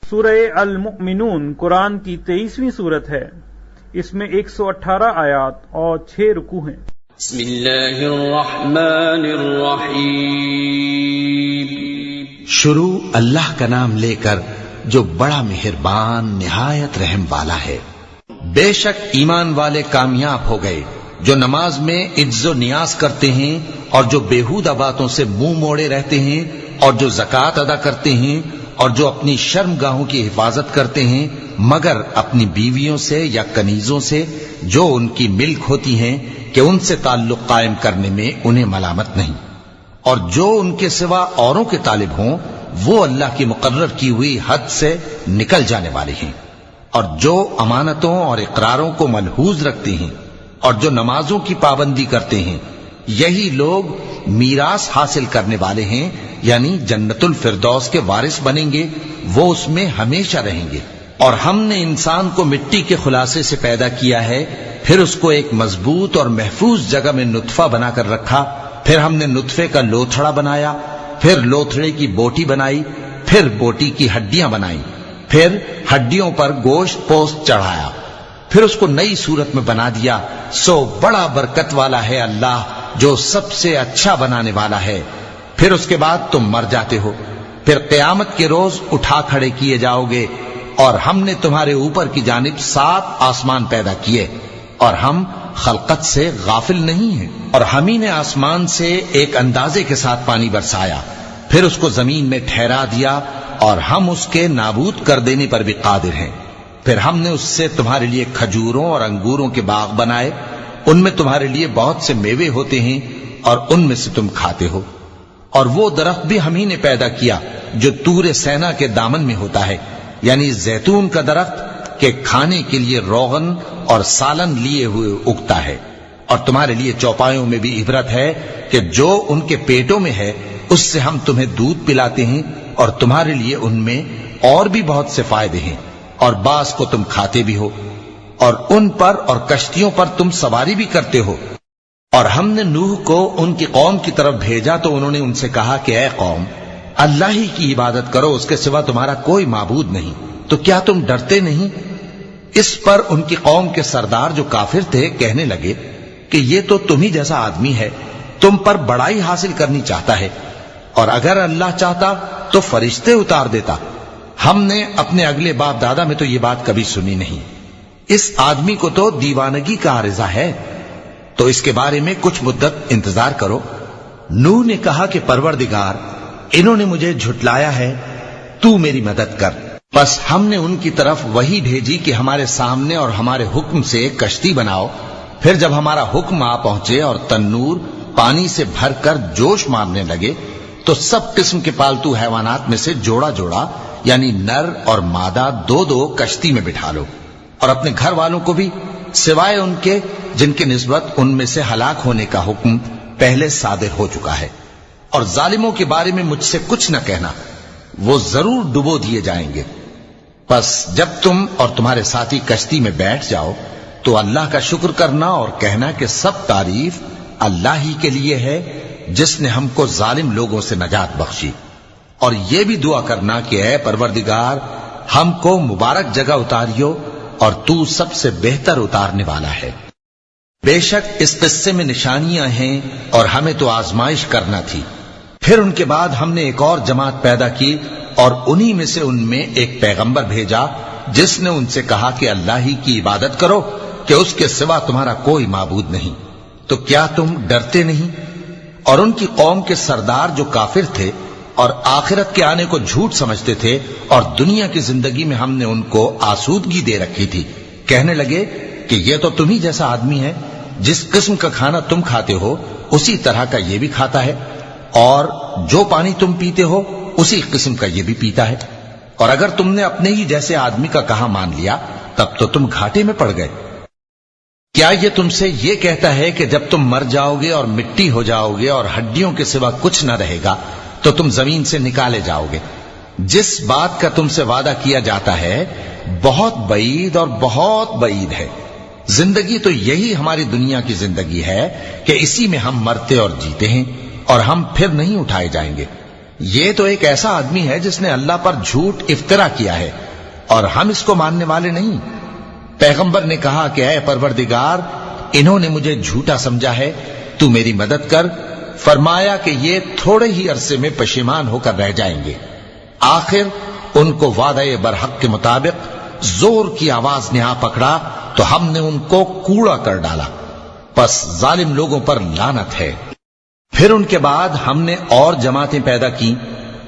سورہ المؤمنون قرآن کی 23ویں صورت ہے۔ اس میں 118 آیات اور 6 رکوع ہیں۔ بسم اللہ الرحمن الرحیم۔ شروع اللہ کا نام لے کر جو بڑا مہربان نہایت رحم والا ہے۔ بے شک ایمان والے کامیاب ہو گئے جو نماز میں عجز و نیاز کرتے ہیں اور جو بیہودہ باتوں سے منہ موڑے رہتے ہیں اور جو زکوٰۃ ادا کرتے ہیں اور جو اپنی شرمگاہوں کی حفاظت کرتے ہیں مگر اپنی بیویوں سے یا کنیزوں سے جو ان کی ملک ہوتی ہیں کہ ان سے تعلق قائم کرنے میں انہیں ملامت نہیں، اور جو ان کے سوا اوروں کے طالب ہوں وہ اللہ کی مقرر کی ہوئی حد سے نکل جانے والے ہیں، اور جو امانتوں اور اقراروں کو ملحوظ رکھتے ہیں اور جو نمازوں کی پابندی کرتے ہیں یہی لوگ میراث حاصل کرنے والے ہیں، یعنی جنت الفردوس کے وارث بنیں گے، وہ اس میں ہمیشہ رہیں گے۔ اور ہم نے انسان کو مٹی کے خلاصے سے پیدا کیا ہے، پھر اس کو ایک مضبوط اور محفوظ جگہ میں نطفہ بنا کر رکھا، پھر ہم نے نطفے کا لوتھڑا بنایا، پھر لوتھڑے کی بوٹی بنائی، پھر بوٹی کی ہڈیاں بنائیں، پھر ہڈیوں پر گوشت پوست چڑھایا، پھر اس کو نئی صورت میں بنا دیا۔ سو بڑا برکت والا ہے اللہ جو سب سے اچھا بنانے والا ہے۔ پھر اس کے بعد تم مر جاتے ہو، پھر قیامت کے روز اٹھا کھڑے کیے جاؤ گے، اور ہم نے تمہارے اوپر کی جانب 7 آسمان پیدا کیے، اور ہم خلقت سے غافل نہیں ہیں۔ اور ہم ہی نے آسمان سے ایک اندازے کے ساتھ پانی برسایا، پھر اس کو زمین میں ٹھہرا دیا، اور ہم اس کے نابود کر دینے پر بھی قادر ہیں۔ پھر ہم نے اس سے تمہارے لیے کھجوروں اور انگوروں کے باغ بنائے، ان میں تمہارے لیے بہت سے میوے ہوتے ہیں اور ان میں سے تم کھاتے ہو۔ اور وہ درخت بھی ہم ہی نے پیدا کیا جو طور سینا کے دامن میں ہوتا ہے، یعنی زیتون کا درخت کہ کھانے کے لیے روغن اور سالن لیے ہوئے اگتا ہے۔ اور تمہارے لیے چوپایوں میں بھی عبرت ہے کہ جو ان کے پیٹوں میں ہے اس سے ہم تمہیں دودھ پلاتے ہیں، اور تمہارے لیے ان میں اور بھی بہت سے فائدے ہیں، اور بعض کو تم کھاتے بھی ہو، اور ان پر اور کشتیوں پر تم سواری بھی کرتے ہو۔ اور ہم نے نوح کو ان کی قوم کی طرف بھیجا تو انہوں نے ان سے کہا کہ اے قوم، اللہ ہی کی عبادت کرو، اس کے سوا تمہارا کوئی معبود نہیں، تو کیا تم ڈرتے نہیں؟ اس پر ان کی قوم کے سردار جو کافر تھے کہنے لگے کہ یہ تو تم ہی جیسا آدمی ہے، تم پر بڑائی حاصل کرنی چاہتا ہے، اور اگر اللہ چاہتا تو فرشتے اتار دیتا۔ ہم نے اپنے اگلے باپ دادا میں تو یہ بات کبھی سنی نہیں، اس آدمی کو تو دیوانگی کا عارضہ ہے، تو اس کے بارے میں کچھ مدت انتظار کرو۔ نوح نے کہا کہ پروردگار، انہوں نے مجھے جھٹلایا ہے، تو میری مدد کر۔ بس ہم نے ان کی طرف وحی بھیجی کہ ہمارے سامنے اور ہمارے حکم سے ایک کشتی بناؤ، پھر جب ہمارا حکم آ پہنچے اور تنور پانی سے بھر کر جوش مارنے لگے تو سب قسم کے پالتو حیوانات میں سے جوڑا جوڑا یعنی نر اور مادہ 2 کشتی میں بٹھا لو، اور اپنے گھر والوں کو بھی سوائے ان کے جن کی نسبت ان میں سے ہلاک ہونے کا حکم پہلے صادر ہو چکا ہے۔ اور ظالموں کے بارے میں مجھ سے کچھ نہ کہنا، وہ ضرور ڈبو دیے جائیں گے۔ بس جب تم اور تمہارے ساتھی کشتی میں بیٹھ جاؤ تو اللہ کا شکر کرنا اور کہنا کہ سب تعریف اللہ ہی کے لیے ہے جس نے ہم کو ظالم لوگوں سے نجات بخشی۔ اور یہ بھی دعا کرنا کہ اے پروردگار، ہم کو مبارک جگہ اتاریو اور تو سب سے بہتر اتارنے والا ہے۔ بے شک اس قصے میں نشانیاں ہیں اور ہمیں تو آزمائش کرنا تھی۔ پھر ان کے بعد ہم نے ایک اور جماعت پیدا کی اور انہی میں سے ان میں ایک پیغمبر بھیجا جس نے ان سے کہا کہ اللہ ہی کی عبادت کرو کہ اس کے سوا تمہارا کوئی معبود نہیں، تو کیا تم ڈرتے نہیں؟ اور ان کی قوم کے سردار جو کافر تھے اور آخرت کے آنے کو جھوٹ سمجھتے تھے اور دنیا کی زندگی میں ہم نے ان کو آسودگی دے رکھی تھی، کہنے لگے کہ یہ تو تم ہی جیسا آدمی ہے، جس قسم کا کھانا تم کھاتے ہو اسی طرح کا یہ بھی کھاتا ہے، اور جو پانی تم پیتے ہو اسی قسم کا یہ بھی پیتا ہے، اور اگر تم نے اپنے ہی جیسے آدمی کا کہا مان لیا تب تو تم گھاٹے میں پڑ گئے۔ کیا یہ تم سے یہ کہتا ہے کہ جب تم مر جاؤ گے اور مٹی ہو جاؤ گے اور ہڈیوں کے سوا کچھ نہ رہے گا تو تم زمین سے نکالے جاؤ گے؟ جس بات کا تم سے وعدہ کیا جاتا ہے بہت بعید اور بہت بعید ہے۔ زندگی تو یہی ہماری دنیا کی زندگی ہے کہ اسی میں ہم مرتے اور جیتے ہیں، اور ہم پھر نہیں اٹھائے جائیں گے۔ یہ تو ایک ایسا آدمی ہے جس نے اللہ پر جھوٹ افطرا کیا ہے اور ہم اس کو ماننے والے نہیں۔ پیغمبر نے کہا کہ اے پروردگار، انہوں نے مجھے جھوٹا سمجھا ہے، تو میری مدد کر۔ فرمایا کہ یہ تھوڑے ہی عرصے میں پشیمان ہو کر رہ جائیں گے۔ آخر ان کو وعدہ برحق کے مطابق زور کی آواز نے آ پکڑا تو ہم نے ان کو کوڑا کر ڈالا، پس ظالم لوگوں پر لعنت ہے۔ پھر ان کے بعد ہم نے اور جماعتیں پیدا کی،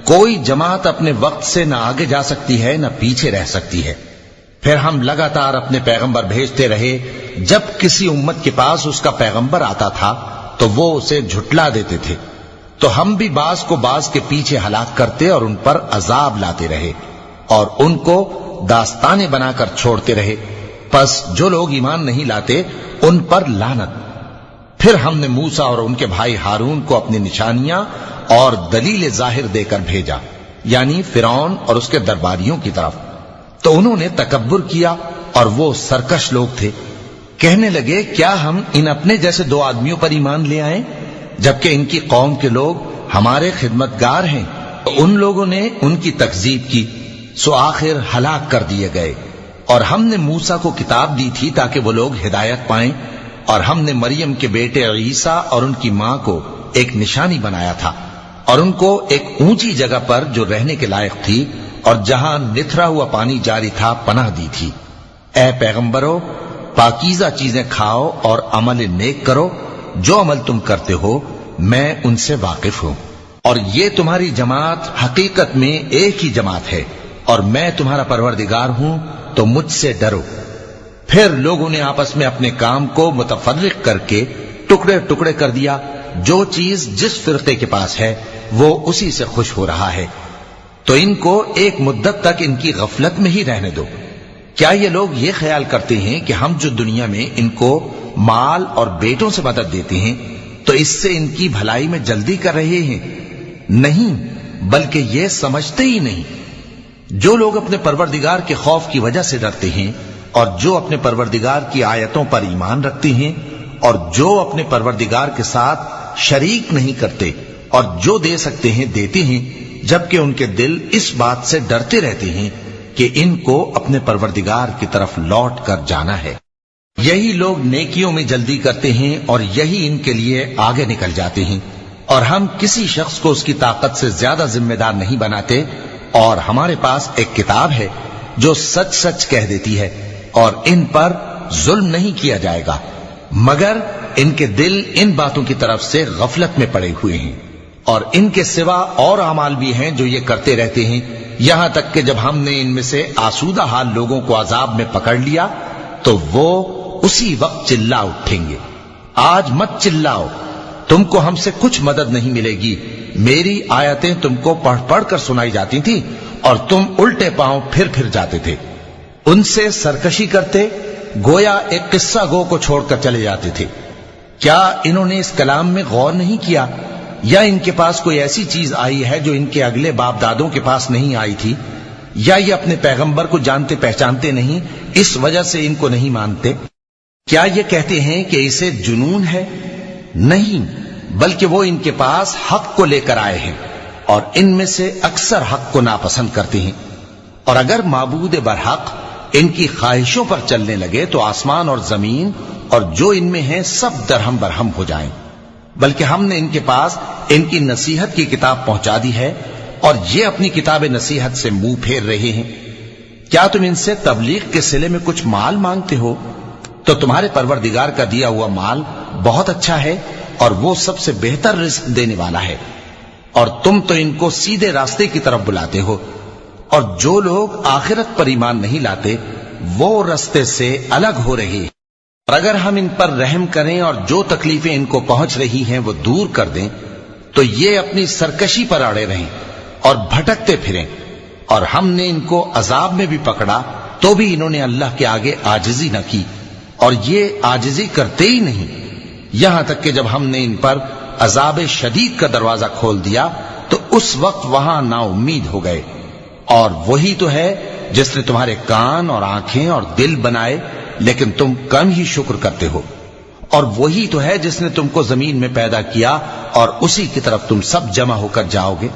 کوئی جماعت اپنے وقت سے نہ آگے جا سکتی ہے نہ پیچھے رہ سکتی ہے۔ پھر ہم لگاتار اپنے پیغمبر بھیجتے رہے، جب کسی امت کے پاس اس کا پیغمبر آتا تھا تو وہ اسے جھٹلا دیتے تھے، تو ہم بھی بعض کو بعض کے پیچھے ہلاک کرتے اور ان پر عذاب لاتے رہے اور ان کو داستانیں بنا کر چھوڑتے رہے۔ پس جو لوگ ایمان نہیں لاتے ان پر لعنت۔ پھر ہم نے موسیٰ اور ان کے بھائی ہارون کو اپنی نشانیاں اور دلیل ظاہر دے کر بھیجا، یعنی فرعون اور اس کے درباریوں کی طرف، تو انہوں نے تکبر کیا اور وہ سرکش لوگ تھے۔ کہنے لگے کیا ہم ان اپنے جیسے دو آدمیوں پر ایمان لے آئیں جبکہ ان کی قوم کے لوگ ہمارے خدمتگار ہیں؟ تو ان لوگوں نے ان کی تکذیب کی، سو آخر ہلاک کر دیے گئے۔ اور ہم نے موسیٰ کو کتاب دی تھی تاکہ وہ لوگ ہدایت پائیں، اور ہم نے مریم کے بیٹے عیسیٰ اور ان کی ماں کو ایک نشانی بنایا تھا اور ان کو ایک اونچی جگہ پر جو رہنے کے لائق تھی اور جہاں نتھرا ہوا پانی جاری تھا پناہ دی تھی۔ اے پیغمبرو، پاکیزہ چیزیں کھاؤ اور عمل نیک کرو، جو عمل تم کرتے ہو میں ان سے واقف ہوں، اور یہ تمہاری جماعت حقیقت میں ایک ہی جماعت ہے اور میں تمہارا پروردگار ہوں، تو مجھ سے ڈرو۔ پھر لوگوں نے آپس میں اپنے کام کو متفرق کر کے ٹکڑے ٹکڑے کر دیا، جو چیز جس فرقے کے پاس ہے وہ اسی سے خوش ہو رہا ہے، تو ان کو ایک مدت تک ان کی غفلت میں ہی رہنے دو۔ کیا یہ لوگ یہ خیال کرتے ہیں کہ ہم جو دنیا میں ان کو مال اور بیٹوں سے مدد دیتے ہیں تو اس سے ان کی بھلائی میں جلدی کر رہے ہیں؟ نہیں، بلکہ یہ سمجھتے ہی نہیں۔ جو لوگ اپنے پروردگار کے خوف کی وجہ سے ڈرتے ہیں اور جو اپنے پروردگار کی آیتوں پر ایمان رکھتے ہیں اور جو اپنے پروردگار کے ساتھ شریک نہیں کرتے اور جو دے سکتے ہیں دیتے ہیں، جبکہ ان کے دل اس بات سے ڈرتے رہتے ہیں کہ ان کو اپنے پروردگار کی طرف لوٹ کر جانا ہے، یہی لوگ نیکیوں میں جلدی کرتے ہیں اور یہی ان کے لیے آگے نکل جاتے ہیں۔ اور ہم کسی شخص کو اس کی طاقت سے زیادہ ذمہ دار نہیں بناتے، اور ہمارے پاس ایک کتاب ہے جو سچ سچ کہہ دیتی ہے، اور ان پر ظلم نہیں کیا جائے گا، مگر ان کے دل ان باتوں کی طرف سے غفلت میں پڑے ہوئے ہیں۔ اور ان کے سوا اور اعمال بھی ہیں جو یہ کرتے رہتے ہیں، یہاں تک کہ جب ہم نے ان میں سے آسودہ حال لوگوں کو عذاب میں پکڑ لیا تو وہ اسی وقت چلا اٹھیں گے۔ آج مت چلاؤ، تم کو ہم سے کچھ مدد نہیں ملے گی، میری آیتیں تم کو پڑھ پڑھ کر سنائی جاتی تھی اور تم الٹے پاؤں پھر جاتے تھے۔ ان سے سرکشی کرتے، گویا ایک قصہ گو کو چھوڑ کر چلے جاتے تھے۔ کیا انہوں نے اس کلام میں غور نہیں کیا، یا ان کے پاس کوئی ایسی چیز آئی ہے جو ان کے اگلے باپ دادوں کے پاس نہیں آئی تھی، یا یہ اپنے پیغمبر کو جانتے پہچانتے نہیں اس وجہ سے ان کو نہیں مانتے؟ کیا یہ کہتے ہیں کہ اسے جنون ہے؟ نہیں، بلکہ وہ ان کے پاس حق کو لے کر آئے ہیں، اور ان میں سے اکثر حق کو ناپسند کرتے ہیں۔ اور اگر معبود برحق ان کی خواہشوں پر چلنے لگے تو آسمان اور زمین اور جو ان میں ہیں سب درہم برہم ہو جائیں۔ بلکہ ہم نے ان کے پاس ان کی نصیحت کی کتاب پہنچا دی ہے، اور یہ اپنی کتاب نصیحت سے منہ پھیر رہے ہیں۔ کیا تم ان سے تبلیغ کے صلے میں کچھ مال مانگتے ہو؟ تو تمہارے پروردگار کا دیا ہوا مال بہت اچھا ہے، اور وہ سب سے بہتر رزق دینے والا ہے، اور تم تو ان کو سیدھے راستے کی طرف بلاتے ہو۔ اور جو لوگ آخرت پر ایمان نہیں لاتے وہ راستے سے الگ ہو رہے ہیں۔ اور اگر ہم ان پر رحم کریں اور جو تکلیفیں ان کو پہنچ رہی ہیں وہ دور کر دیں تو یہ اپنی سرکشی پر اڑے رہیں اور بھٹکتے پھریں، اور ہم نے ان کو عذاب میں بھی پکڑا تو بھی انہوں نے اللہ کے آگے عاجزی نہ کی، اور یہ عاجزی کرتے ہی نہیں، یہاں تک کہ جب ہم نے ان پر عذاب شدید کا دروازہ کھول دیا تو اس وقت وہاں نا امید ہو گئے۔ اور وہی تو ہے جس نے تمہارے کان اور آنکھیں اور دل بنائے، لیکن تم کم ہی شکر کرتے ہو۔ اور وہی تو ہے جس نے تم کو زمین میں پیدا کیا اور اسی کی طرف تم سب جمع ہو کر جاؤ گے۔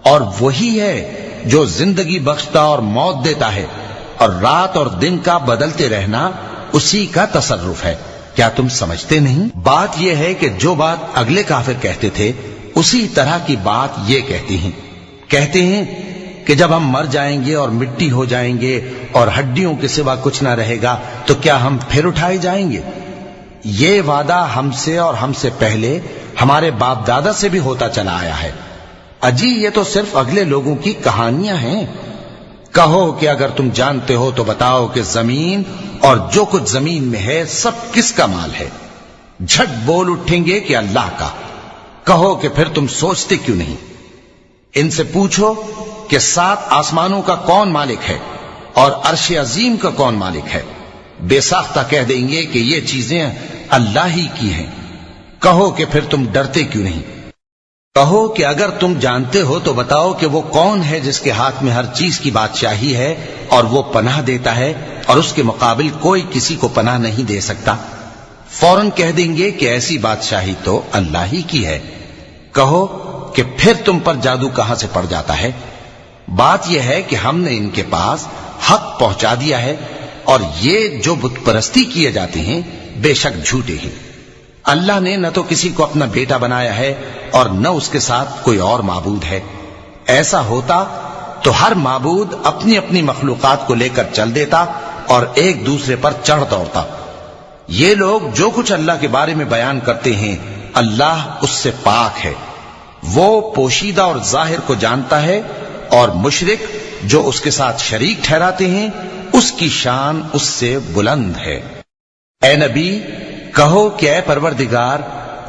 اور وہی ہے جو زندگی بخشتا اور موت دیتا ہے، اور رات اور دن کا بدلتے رہنا اسی کا تصرف ہے۔ کیا تم سمجھتے نہیں؟ بات یہ ہے کہ جو بات اگلے کافر کہتے تھے اسی طرح کی بات یہ کہتے ہیں کہ جب ہم مر جائیں گے اور مٹی ہو جائیں گے اور ہڈیوں کے سوا کچھ نہ رہے گا تو کیا ہم پھر اٹھائے جائیں گے؟ یہ وعدہ ہم سے اور ہم سے پہلے ہمارے باپ دادا سے بھی ہوتا چلا آیا ہے۔ اجی یہ تو صرف اگلے لوگوں کی کہانیاں ہیں۔ کہو کہ اگر تم جانتے ہو تو بتاؤ کہ زمین اور جو کچھ زمین میں ہے سب کس کا مال ہے؟ جھٹ بول اٹھیں گے کہ اللہ کا۔ کہو کہ پھر تم سوچتے کیوں نہیں؟ ان سے پوچھو کہ 7 آسمانوں کا کون مالک ہے اور عرش عظیم کا کون مالک ہے؟ بے ساختہ کہہ دیں گے کہ یہ چیزیں اللہ ہی کی ہیں۔ کہو کہ پھر تم ڈرتے کیوں نہیں؟ کہو کہ اگر تم جانتے ہو تو بتاؤ کہ وہ کون ہے جس کے ہاتھ میں ہر چیز کی بادشاہی ہے اور وہ پناہ دیتا ہے اور اس کے مقابل کوئی کسی کو پناہ نہیں دے سکتا۔ فوراً کہہ دیں گے کہ ایسی بادشاہی تو اللہ ہی کی ہے۔ کہو کہ پھر تم پر جادو کہاں سے پڑ جاتا ہے؟ بات یہ ہے کہ ہم نے ان کے پاس حق پہنچا دیا ہے، اور یہ جو بت پرستی کیے جاتے ہیں بے شک جھوٹے ہیں۔ اللہ نے نہ تو کسی کو اپنا بیٹا بنایا ہے اور نہ اس کے ساتھ کوئی اور معبود ہے۔ ایسا ہوتا تو ہر معبود اپنی اپنی مخلوقات کو لے کر چل دیتا اور ایک دوسرے پر چڑھ دوڑتا۔ یہ لوگ جو کچھ اللہ کے بارے میں بیان کرتے ہیں اللہ اس سے پاک ہے، وہ پوشیدہ اور ظاہر کو جانتا ہے، اور مشرک جو اس کے ساتھ شریک ٹھہراتے ہیں اس کی شان اس سے بلند ہے۔ اے نبی کہو کہ اے پروردگار،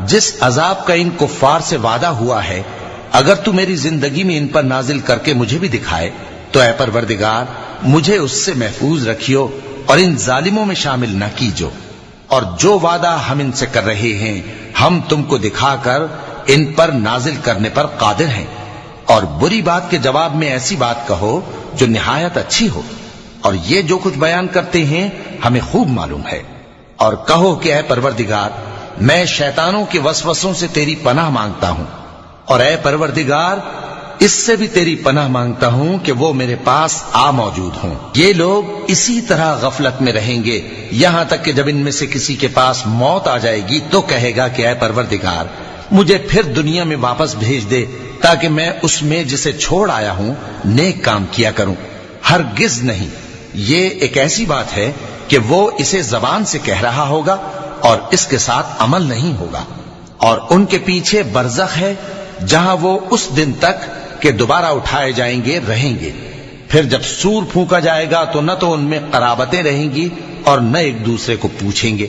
جس عذاب کا ان کفار سے وعدہ ہوا ہے اگر تو میری زندگی میں ان پر نازل کر کے مجھے بھی دکھائے تو اے پروردگار مجھے اس سے محفوظ رکھیو اور ان ظالموں میں شامل نہ کیجو، اور جو وعدہ ہم ان سے کر رہے ہیں ہم تم کو دکھا کر ان پر نازل کرنے پر قادر ہیں۔ اور بری بات کے جواب میں ایسی بات کہو جو نہایت اچھی ہو، اور یہ جو کچھ بیان کرتے ہیں ہمیں خوب معلوم ہے۔ اور کہو کہ اے پروردگار میں شیطانوں کے وسوسوں سے تیری پناہ مانگتا ہوں، اور اے پروردگار اس سے بھی تیری پناہ مانگتا ہوں کہ وہ میرے پاس آ موجود ہوں۔ یہ لوگ اسی طرح غفلت میں رہیں گے یہاں تک کہ جب ان میں سے کسی کے پاس موت آ جائے گی تو کہے گا کہ اے پروردگار مجھے پھر دنیا میں واپس بھیج دے تاکہ میں اس میں جسے چھوڑ آیا ہوں نیک کام کیا کروں۔ ہرگز نہیں، یہ ایک ایسی بات ہے کہ وہ اسے زبان سے کہہ رہا ہوگا اور اس کے ساتھ عمل نہیں ہوگا۔ اور ان کے پیچھے برزخ ہے جہاں وہ اس دن تک کہ دوبارہ اٹھائے جائیں گے رہیں گے۔ پھر جب سور پھونکا جائے گا تو نہ تو ان میں قرابتیں رہیں گی اور نہ ایک دوسرے کو پوچھیں گے۔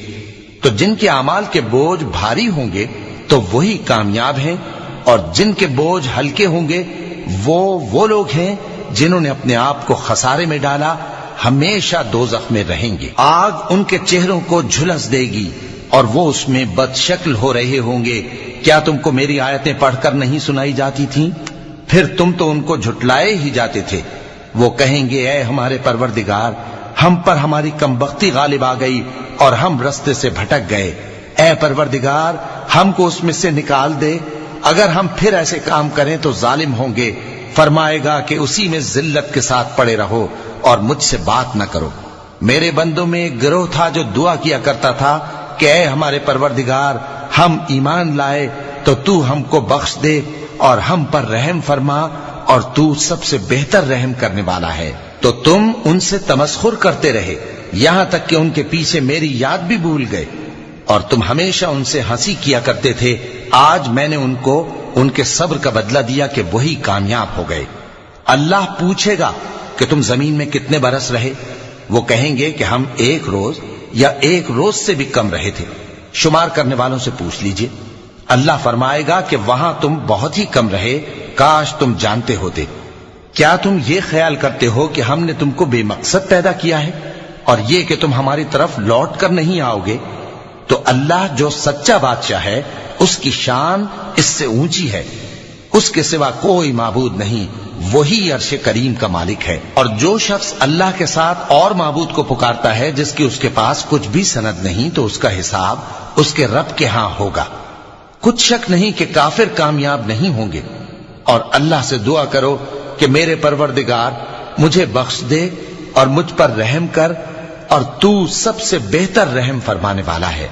تو جن کے اعمال کے بوجھ بھاری ہوں گے تو وہی کامیاب ہیں، اور جن کے بوجھ ہلکے ہوں گے وہ لوگ ہیں جنہوں نے اپنے آپ کو خسارے میں ڈالا، ہمیشہ دوزخ میں رہیں گے۔ آگ ان کے چہروں کو جھلس دے گی اور وہ اس میں بد شکل ہو رہے ہوں گے۔ کیا تم کو میری آیتیں پڑھ کر نہیں سنائی جاتی تھیں؟ پھر تم تو ان کو جھٹلائے ہی جاتے تھے۔ وہ کہیں گے اے ہمارے پروردگار ہم پر ہماری کمبختی غالب آ گئی اور ہم رستے سے بھٹک گئے، اے پروردگار ہم کو اس میں سے نکال دے، اگر ہم پھر ایسے کام کریں تو ظالم ہوں گے۔ فرمائے گا کہ اسی میں ذلت کے ساتھ پڑے رہو اور مجھ سے بات نہ کرو۔ میرے بندوں میں ایک گروہ تھا جو دعا کیا کرتا تھا کہ اے ہمارے پروردگار ہم ایمان لائے تو تو ہم کو بخش دے اور ہم پر رحم فرما، اور تو سب سے بہتر رحم کرنے والا ہے۔ تو تم ان سے تمسخر کرتے رہے یہاں تک کہ ان کے پیچھے میری یاد بھی بھول گئے، اور تم ہمیشہ ان سے ہنسی کیا کرتے تھے۔ آج میں نے ان کو ان کے صبر کا بدلہ دیا کہ وہی کامیاب ہو گئے۔ اللہ پوچھے گا کہ تم زمین میں کتنے برس رہے؟ وہ کہیں گے کہ ہم 1 روز یا 1 روز سے بھی کم رہے تھے۔ شمار کرنے والوں سے پوچھ لیجئے۔ اللہ فرمائے گا کہ وہاں تم بہت ہی کم رہے، کاش تم جانتے ہوتے۔ کیا تم یہ خیال کرتے ہو کہ ہم نے تم کو بے مقصد پیدا کیا ہے اور یہ کہ تم ہماری طرف لوٹ کر نہیں آؤ گے؟ تو اللہ جو سچا بادشاہ ہے اس کی شان اس سے اونچی ہے، اس کے سوا کوئی معبود نہیں، وہی عرش کریم کا مالک ہے۔ اور جو شخص اللہ کے ساتھ اور معبود کو پکارتا ہے جس کی اس کے پاس کچھ بھی سند نہیں تو اس کا حساب اس کے رب کے ہاں ہوگا۔ کچھ شک نہیں کہ کافر کامیاب نہیں ہوں گے۔ اور اللہ سے دعا کرو کہ میرے پروردگار مجھے بخش دے اور مجھ پر رحم کر، اور تو سب سے بہتر رحم فرمانے والا ہے۔